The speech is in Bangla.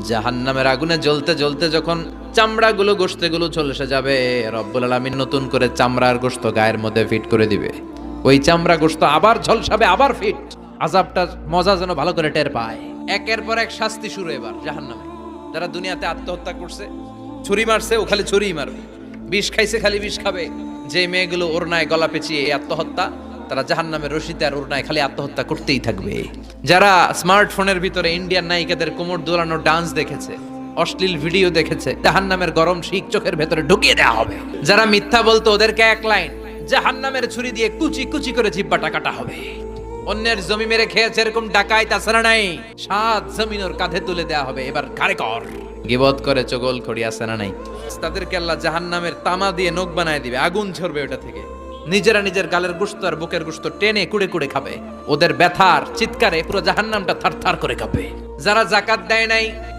জাহান্নামের আগুনে জ্বলতে জ্বলতে যখন চামড়াগুলো গোশতগুলো ঝলসে যাবে, রব্বুল আলামিন নতুন করে চামড়ার গোশত গায়ের মধ্যে ফিট করে দিবে। ওই চামড়া গোশত আবার ঝলসাবে, আবার ফিট। আযাবটার মজা যেন ভালো করে টের পায়। একের পর এক শাস্তি শুরু এবার জাহান্নামে। যারা দুনিয়াতে আত্মহত্যা করছে, ছুরি মারছে, ও খালি ছুরিই মারবে। বিষ খাইছে, খালি বিষ খাবে। যে মেয়েগুলো ওড়নায় গলা পেঁচিয়ে এই আত্মহত্যা, তারা জাহান্নামের রশিতে আর ওড়নায় খালি আত্মহত্যা করতেই থাকবে। যারা স্মার্টফোনের ভিতরে ইন্ডিয়ান নায়িকাদের কোমর দোলানো ডান্স দেখেছে, অশ্লীল ভিডিও দেখেছে, জাহান্নামের গরম শিক চোখের ভেতরে ঢুকিয়ে দেওয়া হবে। যারা মিথ্যা বলতো, ওদেরকে এক লাইন জাহান্নামের ছুরি দিয়ে কুচি কুচি করে জিহ্বাটা কাটা হবে। অন্যের জমি মেরে খেয়েছে এরকম ডাকাই তাছাড়া নাই, 7 জমিন ওর কাঁধে তুলে দেওয়া হবে। এবার ঘাড়ে কর। গিবত করে চগল খড়ি আছে না নাই? তাদেরকে আল্লাহ জাহান্নামের তামা দিয়ে নখ বানায় দিবে, আগুন ঝরবে ওটা থেকে। নিজেরা নিজের গালের গোশত আর বুকের গোশত টেনে কুড়ে কুড়ে খাবে। ওদের ব্যথার চিৎকারে পুরো জাহান্নামটা থারথার করে কাঁপে। যারা যাকাত দেয় নাই,